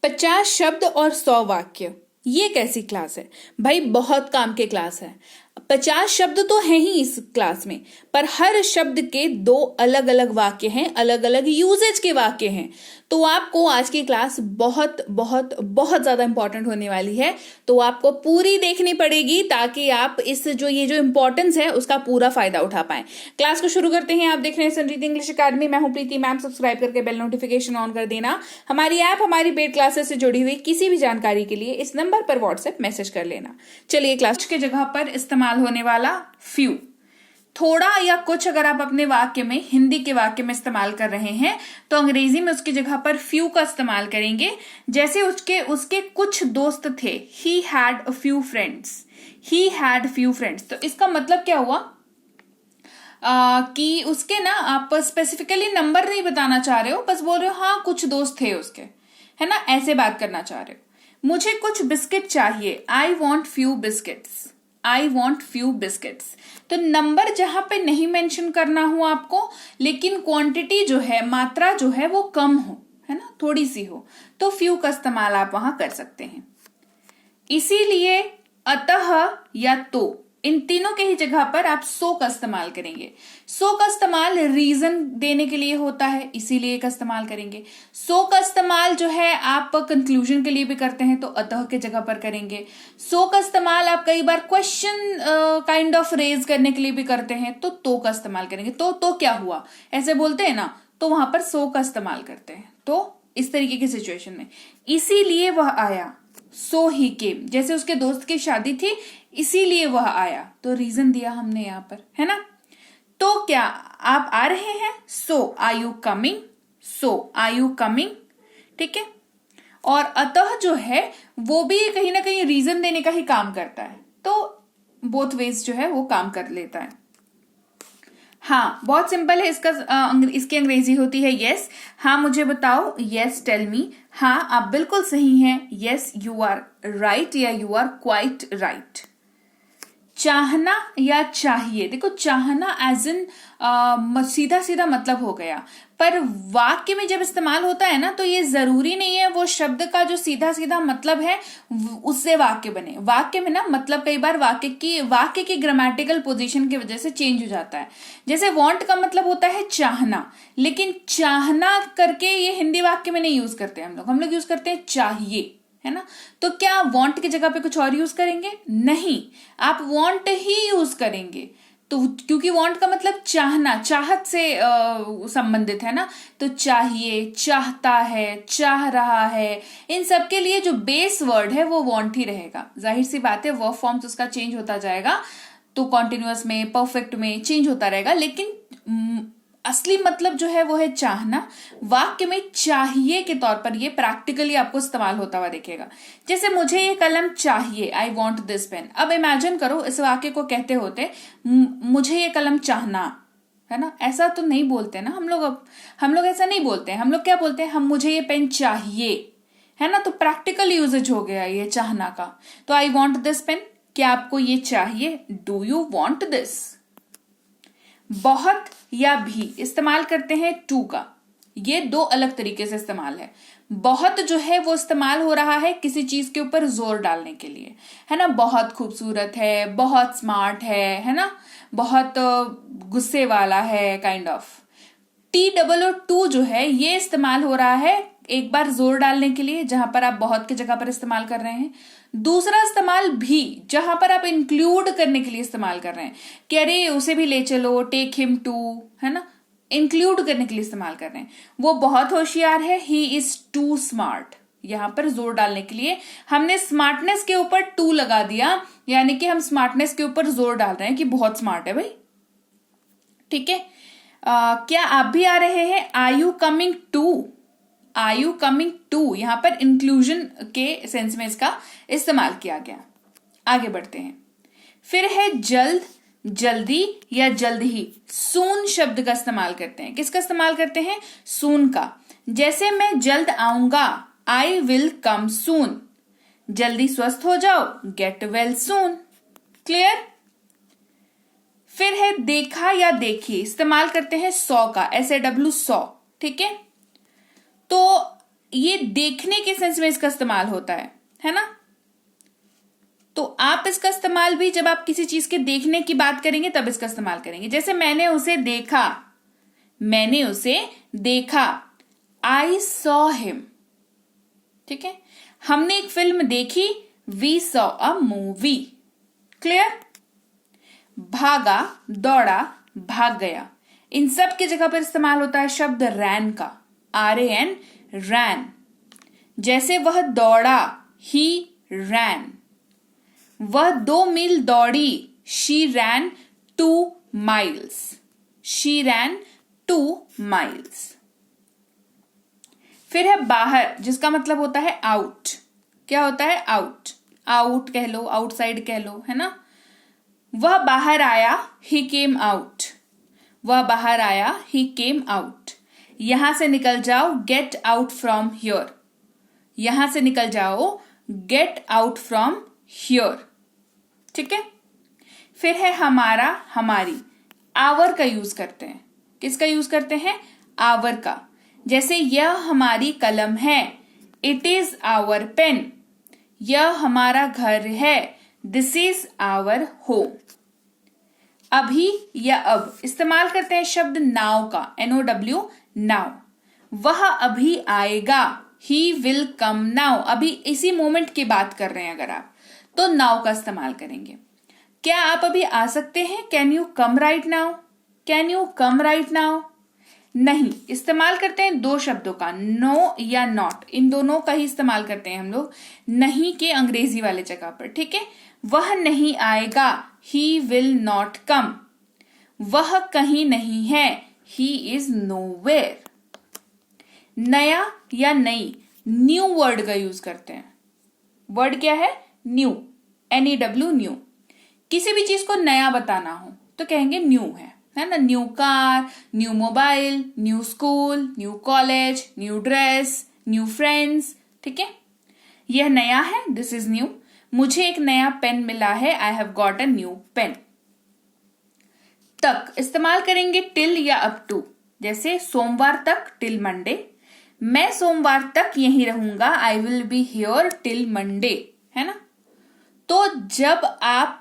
50 शब्द और 100 वाक्य, ये कैसी क्लास है भाई? बहुत काम के क्लास है। 50 शब्द तो हैं ही इस क्लास में, पर हर शब्द के 2 अलग अलग वाक्य हैं, अलग अलग यूजेज के वाक्य हैं। तो आपको आज की क्लास बहुत बहुत बहुत ज्यादा इंपॉर्टेंट होने वाली है, तो आपको पूरी देखनी पड़ेगी ताकि आप इस जो इंपॉर्टेंस है उसका पूरा फायदा उठा पाए। क्लास को शुरू करते हैं। आप देख रहे हैं संजीत इंग्लिश अकेडमी, मैं हूं प्रीति मैम। सब्सक्राइब करके बेल नोटिफिकेशन ऑन कर देना। हमारी ऐप हमारी पेड क्लासेस से जुड़ी हुई किसी भी जानकारी के लिए इस नंबर पर व्हाट्सएप मैसेज कर लेना। चलिए, क्लास के जगह पर इस्तेमाल होने वाला फ्यू, थोड़ा या कुछ अगर आप अपने वाक्य में, हिंदी के वाक्य में इस्तेमाल कर रहे हैं तो अंग्रेजी में उसकी जगह पर फ्यू का इस्तेमाल करेंगे। जैसे उसके कुछ दोस्त थे, he had a few friends, he had few friends. तो इसका मतलब क्या हुआ कि उसके ना, आप स्पेसिफिकली नंबर नहीं बताना चाह रहे हो, बस बोल रहे हो हाँ कुछ दोस्त थे उसके, है ना, ऐसे बात करना चाह रहे हो। मुझे कुछ बिस्किट चाहिए, I want few biscuits, I want few biscuits. तो नंबर जहां पे नहीं मेंशन करना हो आपको, लेकिन क्वांटिटी जो है, मात्रा जो है वो कम हो, है ना, थोड़ी सी हो, तो फ्यू का इस्तेमाल आप वहां कर सकते हैं। इसीलिए, अतः या तो, इन तीनों के ही जगह पर आप सो का इस्तेमाल करेंगे। सो का इस्तेमाल रीजन देने के लिए होता है, इसीलिए का इस्तेमाल करेंगे। सो का इस्तेमाल जो है आप कंक्लूजन के लिए भी करते हैं, तो अतः के जगह पर करेंगे। सो का इस्तेमाल आप कई बार क्वेश्चन काइंड ऑफ रेज करने के लिए भी करते हैं, तो का इस्तेमाल करेंगे। तो क्या हुआ, ऐसे बोलते हैं ना, तो वहां पर सो का इस्तेमाल करते हैं। तो इस तरीके की सिचुएशन में, इसीलिए वह आया, सो ही केम, जैसे उसके दोस्त की शादी थी इसीलिए वह आया, तो रीजन दिया हमने यहां पर, है ना। तो क्या आप आ रहे हैं, so are you coming, so are you coming, ठीक है। और अतः जो है वो भी कहीं ना कहीं रीजन देने का ही काम करता है, तो बोथ वेज जो है वो काम कर लेता है। हाँ, बहुत सिंपल है इसका। इसकी अंग्रेजी होती है यस, हाँ मुझे बताओ, यस टेल मी, हाँ आप बिल्कुल सही हैं, यस यू आर राइट या यू आर क्वाइट राइट। चाहना या चाहिए, देखो चाहना एज इन सीधा सीधा मतलब हो गया, पर वाक्य में जब इस्तेमाल होता है ना, तो ये जरूरी नहीं है वो शब्द का जो सीधा सीधा मतलब है उससे वाक्य बने। वाक्य में ना मतलब कई बार वाक्य की ग्रामेटिकल पोजीशन की वजह से चेंज हो जाता है। जैसे वांट का मतलब होता है चाहना, लेकिन चाहना करके ये हिंदी वाक्य में नहीं यूज करते हम लोग यूज करते हैं चाहिए, है ना। तो क्या वांट की जगह पे कुछ और यूज करेंगे? नहीं, आप वांट ही यूज करेंगे। तो क्योंकि वांट का मतलब चाहना, चाहत से संबंधित है ना, तो चाहिए, चाहता है, चाह रहा है, इन सब के लिए जो बेस वर्ड है वो वांट ही रहेगा। जाहिर सी बात है वर्ब फॉर्म्स उसका चेंज होता जाएगा, तो कॉन्टिन्यूअस में, परफेक्ट में चेंज होता रहेगा, लेकिन असली मतलब जो है वो है चाहना। वाक्य में चाहिए के तौर पर ये प्रैक्टिकली आपको इस्तेमाल होता हुआ दिखेगा। जैसे मुझे ये कलम चाहिए, आई वॉन्ट दिस पेन। अब इमेजिन करो इस वाक्य को कहते होते मुझे ये कलम चाहना, है ना, ऐसा तो नहीं बोलते ना हम लोग ऐसा नहीं बोलते हैं। हम लोग क्या बोलते हैं, हम मुझे ये पेन चाहिए, है ना। तो प्रैक्टिकल यूजेज हो गया ये चाहना का। तो आई वॉन्ट दिस पेन, क्या आपको ये चाहिए, डू यू वॉन्ट दिस। बहुत या भी इस्तेमाल करते हैं टू का, ये 2 अलग तरीके से इस्तेमाल है। बहुत जो है वो इस्तेमाल हो रहा है किसी चीज के ऊपर जोर डालने के लिए, है ना, बहुत खूबसूरत है, बहुत स्मार्ट है ना, बहुत गुस्से वाला है, काइंड ऑफ। TOO जो है ये इस्तेमाल हो रहा है एक बार जोर डालने के लिए, जहां पर आप बहुत की जगह पर इस्तेमाल कर रहे हैं। दूसरा इस्तेमाल भी, जहां पर आप इंक्लूड करने के लिए इस्तेमाल कर रहे हैं कि अरे उसे भी ले चलो, टेक हिम टू, है ना, इंक्लूड करने के लिए इस्तेमाल कर रहे हैं। वो बहुत होशियार है, ही इज टू स्मार्ट, यहां पर जोर डालने के लिए हमने स्मार्टनेस के ऊपर टू लगा दिया, यानी कि हम स्मार्टनेस के ऊपर जोर डाल रहे हैं कि बहुत स्मार्ट है भाई, ठीक है। क्या आप भी आ रहे हैं, are you coming to, are you coming to, यहां पर इंक्लूजन के सेंस में इसका इस्तेमाल किया गया। आगे बढ़ते हैं। फिर है जल्द, जल्दी या जल्द ही। सून शब्द का इस्तेमाल करते हैं, किसका इस्तेमाल करते हैं, सून का। जैसे मैं जल्द आऊंगा, आई विल कम सून। जल्दी स्वस्थ हो जाओ, गेट वेल सून। क्लियर। फिर है देखा या देखी, इस्तेमाल करते हैं 100 का, SAW 100, ठीक है। तो ये देखने के सेंस में इसका इस्तेमाल होता है ना। तो आप इसका इस्तेमाल भी जब आप किसी चीज के देखने की बात करेंगे तब इसका इस्तेमाल करेंगे। जैसे मैंने उसे देखा, आई सॉ हिम। ठीक है, हमने एक फिल्म देखी, we saw a movie. Clear. भागा, दौड़ा, भाग गया, इन सब की जगह पर इस्तेमाल होता है शब्द रैन का, RAN, रैन। जैसे वह दौड़ा, ही रैन। वह 2 मील दौड़ी, she rain 2 miles। She rain 2 miles। फिर है बाहर, जिसका मतलब होता है आउट। क्या होता है? आउट। आउट कह लो, आउटसाइड कह लो, है ना। वह बाहर आया, ही केम आउट। वह बाहर आया, ही केम आउट। यहां से निकल जाओ, गेट आउट फ्रॉम हियर। यहां से निकल जाओ, गेट आउट फ्रॉम हियर। ठीक है। फिर है हमारा, हमारी, आवर का यूज करते हैं। किसका यूज करते हैं? आवर का। जैसे यह हमारी कलम है, इट इज आवर पेन। यह हमारा घर है, दिस इज आवर होम। अभी या अब इस्तेमाल करते हैं शब्द नाउ का, NOW, नाउ। वह अभी आएगा, ही विल कम नाउ। अभी इसी मोमेंट की बात कर रहे हैं अगर आप, तो नाउ का इस्तेमाल करेंगे। क्या आप अभी आ सकते हैं? Can you come right now? Can you come right now? नहीं। इस्तेमाल करते हैं 2 शब्दों का, नो या नॉट। इन दोनों का ही इस्तेमाल करते हैं हम लोग नहीं के अंग्रेजी वाले जगह पर। ठीक है। वह नहीं आएगा, ही विल नॉट कम। वह कहीं नहीं है, ही इज नोवेयर। नया या नई, न्यू वर्ड का यूज करते हैं। वर्ड क्या है? New, NEW, new. किसी भी चीज को नया बताना हो तो कहेंगे न्यू है ना। New car, new mobile, new school, new college, new dress, new friends. ठीक है, यह नया है, दिस इज न्यू। मुझे एक नया पेन मिला है, I have got a new pen. तक इस्तेमाल करेंगे टिल या अप टू। जैसे सोमवार तक, टिल मंडे। मैं सोमवार तक यहीं रहूंगा, I will be here till Monday, है ना। तो जब आप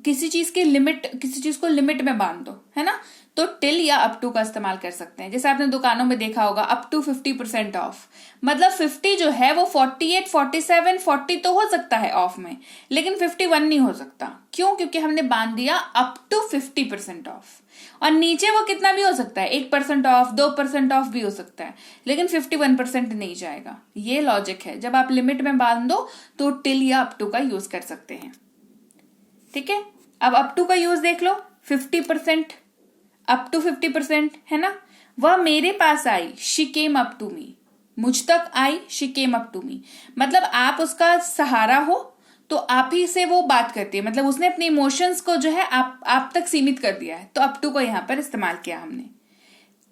किसी चीज को लिमिट में बांध दो, है ना, तो टिल या अप टू का इस्तेमाल कर सकते हैं। जैसे आपने दुकानों में देखा होगा, अप टू 50% ऑफ। मतलब 50 जो है वो 48, 47, 40 तो हो सकता है ऑफ में, लेकिन 51 नहीं हो सकता। क्यों? क्योंकि हमने बांध दिया अप टू 50% ऑफ। और नीचे वो कितना भी हो सकता है, 1% ऑफ, 2% ऑफ भी हो सकता है, लेकिन 51% नहीं जाएगा। ये लॉजिक है। जब आप लिमिट में बांध दो तो टिल या अप टू का यूज कर सकते हैं। ठीक है। अब अप टू का यूज देख लो, 50%, अप टू 50%, है ना। वह मेरे पास आई, she came up to me. मुझ तक आई, she came up to me. मतलब आप उसका सहारा हो तो आप ही से वो बात करती है। मतलब उसने अपने इमोशंस को जो है आप तक सीमित कर दिया है, तो अप टू को यहां पर इस्तेमाल किया हमने।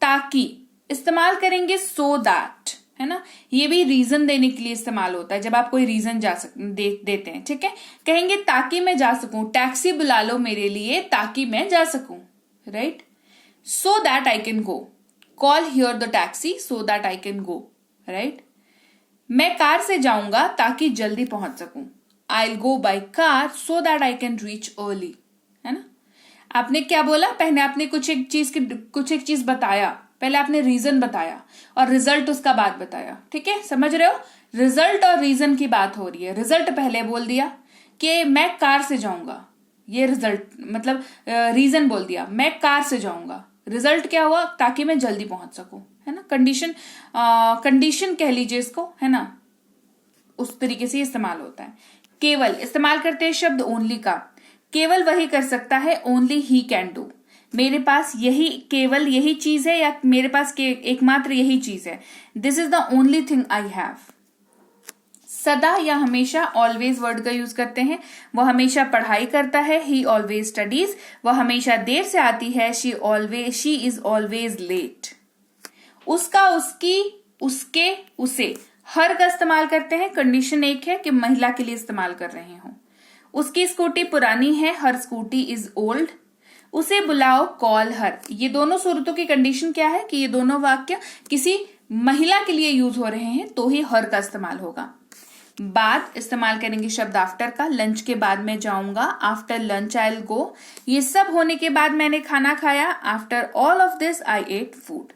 ताकि इस्तेमाल करेंगे सो दैट, है ना। ये भी रीजन देने के लिए इस्तेमाल होता है, जब आप कोई रीजन देते हैं। ठीक है। कहेंगे ताकि मैं जा सकूं, टैक्सी बुला लो मेरे लिए ताकि मैं जा सकूं, right. So that I can go, call here the taxi so that I can go, right. मैं कार से जाऊंगा ताकि जल्दी पहुंच सकूं, I'll go by car so that I can reach early, है ना। आपने क्या बोला? पहले आपने कुछ एक चीज बताया, पहले आपने रीजन बताया और रिजल्ट उसका बाद बताया। ठीक है, समझ रहे हो? रिजल्ट और रीजन की बात हो रही है। रिजल्ट पहले बोल दिया कि मैं कार से जाऊंगा, ये रिजल्ट मतलब रीजन बोल दिया, मैं कार से जाऊंगा। रिजल्ट क्या हुआ? ताकि मैं जल्दी पहुंच सकूं, है ना। कंडीशन कह लीजिए इसको, है ना। उस तरीके से इस्तेमाल होता है। केवल इस्तेमाल करते हैं शब्द ओनली का। केवल वही कर सकता है, ओनली ही कैन डू। मेरे पास यही, केवल यही चीज है या मेरे पास एकमात्र यही चीज है, this is the only thing I have. सदा या हमेशा, ऑलवेज वर्ड का यूज करते हैं। वह हमेशा पढ़ाई करता है, ही ऑलवेज स्टडीज। वह हमेशा देर से आती है, शी इज ऑलवेज लेट। उसका, उसकी, उसके, उसे, हर का इस्तेमाल करते हैं। कंडीशन एक है कि महिला के लिए इस्तेमाल कर रहे हो। उसकी स्कूटी पुरानी है, हर स्कूटी इज ओल्ड। उसे बुलाओ, कॉल हर। ये दोनों सूरतों की कंडीशन क्या है कि ये दोनों वाक्य किसी महिला के लिए यूज हो रहे हैं तो ही हर का इस्तेमाल होगा। बाद इस्तेमाल करेंगे शब्द आफ्टर का, लंच के बाद मैं जाऊंगा, after lunch I will go. ये सब होने के बाद मैंने खाना खाया, after all of this I ate food.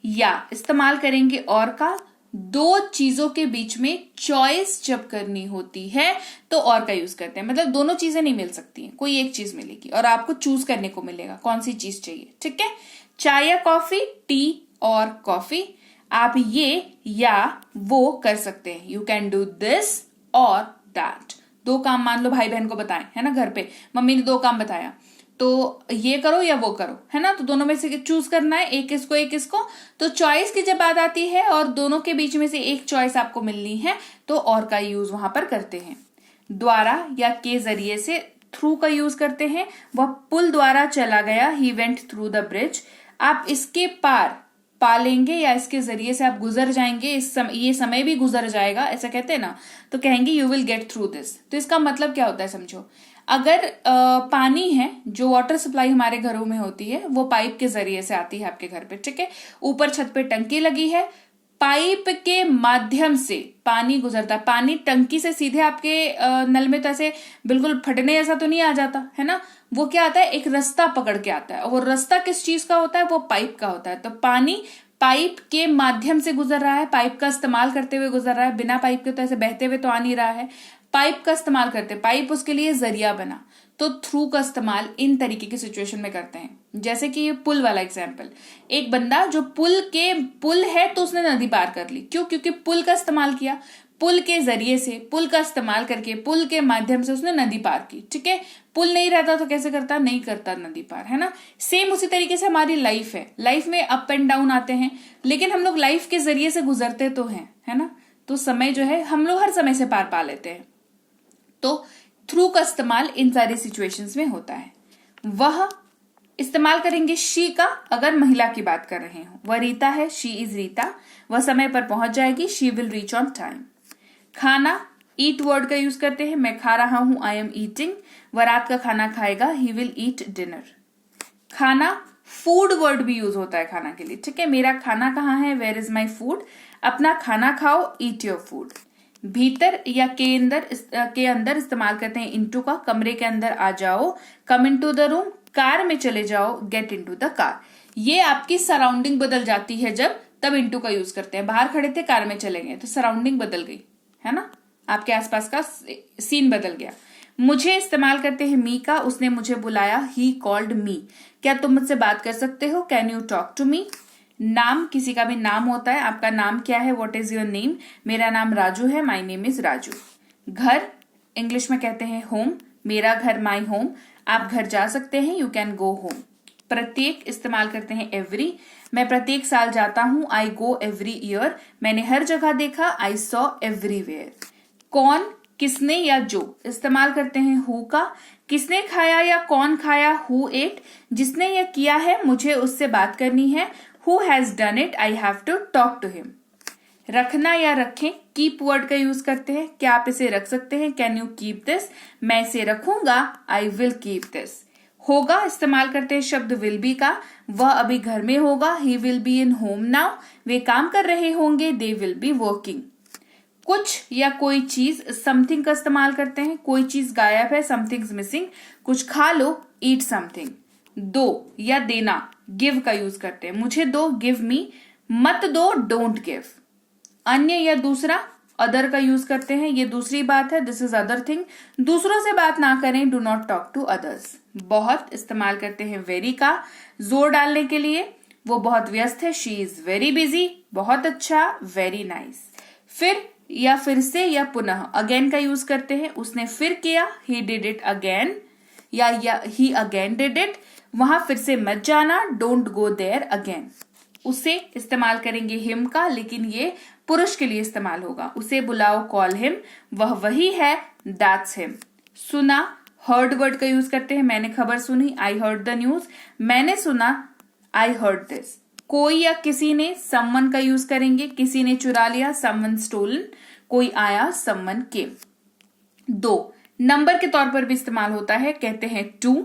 या इस्तेमाल करेंगे और का, दो चीजों के बीच में चॉइस जब करनी होती है तो और का यूज करते हैं। मतलब दोनों चीजें नहीं मिल सकती हैं, कोई एक चीज मिलेगी और आपको चूज करने को मिलेगा कौन सी चीज चाहिए। ठीक है, चाय या कॉफी, टी और कॉफी। आप ये या वो कर सकते हैं, यू कैन डू दिस और दैट। दो काम मान लो भाई बहन को बताएं, है ना, घर पे मम्मी ने दो काम बताया, तो ये करो या वो करो, है ना, तो दोनों में से चूज करना है, एक इसको एक इसको। तो चॉइस की जब बात आती है और दोनों के बीच में से एक चॉइस आपको मिलनी है तो और का यूज वहां पर करते हैं। द्वारा या के जरिए से थ्रू का यूज करते हैं। वह पुल द्वारा चला गया, he went through the bridge. आप इसके पार पालेंगे या इसके जरिए से आप गुजर जाएंगे, ये समय भी गुजर जाएगा, ऐसा कहते हैं ना, तो कहेंगे you will get through this. तो इसका मतलब क्या होता है समझो, अगर पानी है, जो वाटर सप्लाई हमारे घरों में होती है वो पाइप के जरिए से आती है आपके घर पे, ठीक है, ऊपर छत पे टंकी लगी है, पाइप के माध्यम से पानी गुजरता है। पानी टंकी से सीधे आपके नल में तो ऐसे बिल्कुल फटने जैसा तो नहीं आ जाता, है ना, वो क्या आता है, एक रास्ता पकड़ के आता है, और वो रास्ता किस चीज का होता है, वो पाइप का होता है। तो पानी पाइप के माध्यम से गुजर रहा है, पाइप का इस्तेमाल करते हुए गुजर रहा है, बिना पाइप के तो ऐसे बहते हुए तो आ नहीं रहा है, पाइप का इस्तेमाल करते, पाइप उसके लिए जरिया बना। तो थ्रू का इस्तेमाल इन तरीके की सिचुएशन में करते हैं। जैसे कि ये पुल वाला एग्जाम्पल, एक बंदा जो पुल है तो उसने नदी पार कर ली, क्यों, क्योंकि पुल का इस्तेमाल किया, पुल के जरिए से, पुल का इस्तेमाल करके, पुल के माध्यम से उसने नदी पार की। ठीक है, पुल नहीं रहता तो कैसे करता, नहीं करता नदी पार, है ना। सेम उसी तरीके से हमारी लाइफ है, लाइफ में अप एंड डाउन आते हैं, लेकिन हम लोग लाइफ के जरिए से गुजरते तो हैं, है ना, तो समय जो है हम लोग हर समय से पार पा लेते हैं। तो थ्रू का इस्तेमाल इन सारी सिचुएशंस में होता है। वह इस्तेमाल करेंगे शी का, अगर महिला की बात कर रहे हो, वह रीता है, शी इज रीता, वह समय पर पहुंच जाएगी, she will reach on time. खाना, ईट वर्ड का यूज करते हैं, मैं खा रहा हूं, आई एम ईटिंग, वह रात का खाना खाएगा, ही विल ईट डिनर। खाना, फूड वर्ड भी यूज होता है खाना के लिए, ठीक है, मेरा खाना कहाँ है, वेयर इज माई फूड, अपना खाना खाओ, ईट योर फूड। भीतर या के अंदर इस्तेमाल करते हैं इनटू का, कमरे के अंदर आ जाओ, come into the room, car में चले जाओ, गेट इनटू द कार। ये आपकी सराउंडिंग बदल जाती है जब, तब इनटू का यूज करते हैं। बाहर खड़े थे, कार में चले गए, तो सराउंडिंग बदल गई, है ना, आपके आसपास का सीन बदल गया। मुझे इस्तेमाल करते हैं मी का, उसने मुझे बुलाया, ही कॉल्ड मी, क्या तुम मुझसे बात कर सकते हो, can you talk to me. नाम, किसी का भी नाम होता है, आपका नाम क्या है, व्हाट इज योर नेम, मेरा नाम राजू है, माई नेम इज राजू। घर, इंग्लिश में कहते हैं होम, मेरा घर माई होम, आप घर जा सकते हैं, यू कैन गो होम। प्रत्येक इस्तेमाल करते हैं एवरी, मैं प्रत्येक साल जाता हूं, आई गो एवरी ईयर, मैंने हर जगह देखा, आई सॉ एवरीवेयर। कौन, किसने या जो, इस्तेमाल करते हैं हु का, किसने खाया या कौन खाया, हु एट, जिसने यह किया है मुझे उससे बात करनी है, who has done it, I have to talk to him. रखना या रखें, कीप वर्ड का यूज करते हैं, क्या आप इसे रख सकते हैं, कैन यू कीप दिस, मैं इसे रखूंगा, आई विल कीप दिस। होगा, इस्तेमाल करते हैं शब्द विल बी का, वह अभी घर में होगा, he will be in home now, वे काम कर रहे होंगे, दे विल बी वर्किंग। कुछ या कोई चीज, समथिंग का इस्तेमाल करते हैं, कोई चीज गायब है, समथिंग्स मिसिंग, कुछ खा लो, ईट समथिंग। दो या देना, गिव का यूज करते हैं, मुझे दो, गिव मी, मत दो, डोंट गिव। अन्य या दूसरा, अदर का यूज करते हैं, ये दूसरी बात है, दिस इज अदर थिंग, दूसरों से बात ना करें, do not talk to others. बहुत इस्तेमाल करते हैं वेरी का, जोर डालने के लिए, वो बहुत व्यस्त है, शी इज वेरी बिजी, बहुत अच्छा, वेरी नाइस। फिर या फिर से या पुनः, अगेन का यूज करते हैं, उसने फिर किया, ही डिड इट अगेन, या ही अगेन डिड इट, वहां फिर से मत जाना, डोंट गो देयर अगेन। उसे इस्तेमाल करेंगे हिम का, लेकिन ये पुरुष के लिए इस्तेमाल होगा, उसे बुलाओ, कॉल हिम, वह वही है, दैट्स हिम। सुना, हर्ड वर्ड का यूज करते हैं, मैंने खबर सुनी, आई हर्ड द न्यूज, मैंने सुना, आई हर्ड दिस। कोई या किसी ने, समवन का यूज करेंगे, किसी ने चुरा लिया, समवन स्टोलन, कोई आया, समवन केम। दो, नंबर के तौर पर भी इस्तेमाल होता है, कहते हैं टू,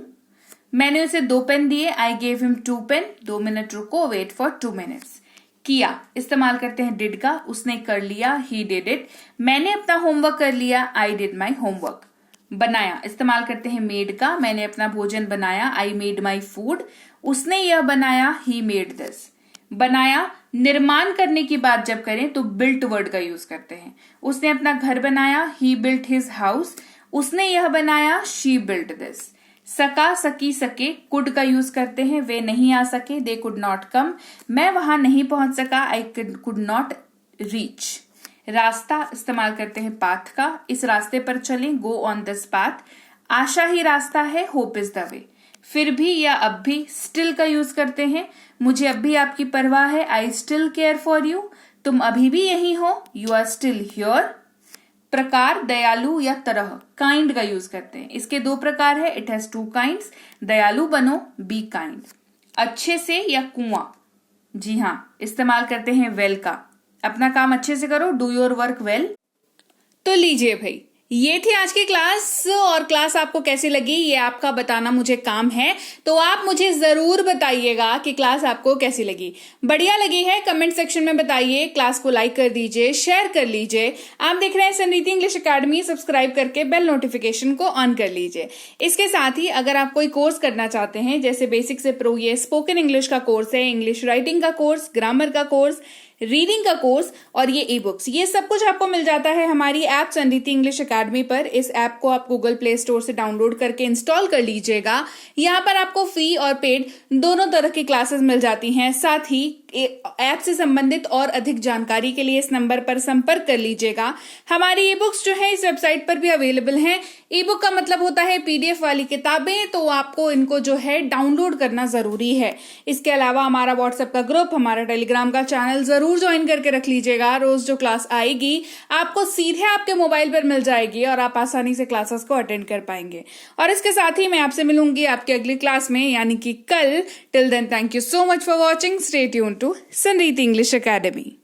मैंने उसे 2 पेन दिए, I gave him 2 pen, 2 minute रुको, वेट फॉर 2 मिनट्स। किया इस्तेमाल करते हैं डिड का, उसने कर लिया, ही डिड इट। मैंने अपना होमवर्क कर लिया, आई डिड माई होमवर्क। बनाया इस्तेमाल करते हैं मेड का, मैंने अपना भोजन बनाया, आई मेड माई फूड। उसने यह बनाया, ही मेड दिस। बनाया निर्माण करने की बात जब करें तो बिल्ट वर्ड का यूज करते हैं। उसने अपना घर बनाया, ही बिल्ट हिज हाउस। उसने यह बनाया, शी बिल्ट दिस। सका, सकी, सके कुड का यूज करते हैं, वे नहीं आ सके, दे कुड नॉट कम। मैं वहां नहीं पहुंच सका, आई कुड नॉट रीच। रास्ता इस्तेमाल करते हैं पाथ का, इस रास्ते पर चलें, गो ऑन दिस पाथ। आशा ही रास्ता है, होप इज द वे। फिर भी या अब भी स्टिल का यूज करते हैं, मुझे अब भी आपकी परवाह है, I still care for you. तुम अभी भी यही हो, यू आर स्टिल हियर। प्रकार दयालु या तरह, काइंड का यूज करते हैं, इसके दो प्रकार है, इट हैज 2 काइंड्स। दयालु बनो, बी काइंड। अच्छे से या कुआं, जी हाँ इस्तेमाल करते हैं वेल का, अपना काम अच्छे से करो, डू योर वर्क वेल। तो लीजिए भाई, ये थी आज की क्लास, और क्लास आपको कैसी लगी ये आपका बताना मुझे काम है, तो आप मुझे जरूर बताइएगा कि क्लास आपको कैसी लगी। बढ़िया लगी है कमेंट सेक्शन में बताइए, क्लास को लाइक कर दीजिए, शेयर कर लीजिए। आप देख रहे हैं समृद्धि इंग्लिश एकेडमी, सब्सक्राइब करके बेल नोटिफिकेशन को ऑन कर लीजिए। इसके साथ ही अगर आप कोई कोर्स करना चाहते हैं, जैसे बेसिक से प्रो, ये स्पोकन इंग्लिश का कोर्स है, इंग्लिश राइटिंग का कोर्स, ग्रामर का कोर्स, रीडिंग का कोर्स और ये ई बुक्स, ये सब कुछ आपको मिल जाता है हमारी ऐप समृद्धि इंग्लिश एकेडमी पर। इस ऐप को आप गूगल प्ले स्टोर से डाउनलोड करके इंस्टॉल कर लीजिएगा। यहाँ पर आपको फ्री और पेड दोनों तरह की क्लासेस मिल जाती हैं। साथ ही ऐप से संबंधित और अधिक जानकारी के लिए इस नंबर पर संपर्क कर लीजिएगा। हमारी ई बुक्स जो है इस वेबसाइट पर भी अवेलेबल हैं। ई बुक का मतलब होता है PDF वाली किताबें, तो आपको इनको जो है डाउनलोड करना जरूरी है। इसके अलावा हमारा व्हाट्सएप का ग्रुप, हमारा टेलीग्राम का चैनल जरूर ज्वाइन करके रख लीजिएगा। रोज जो क्लास आएगी आपको सीधे आपके मोबाइल पर मिल जाएगी और आप आसानी से क्लासेस को अटेंड कर पाएंगे। और इसके साथ ही मैं आपसे मिलूंगी आपकी अगली क्लास में, यानी कि कल। Till then, thank you so much for watching. Stay tuned to Samriddhi English academy.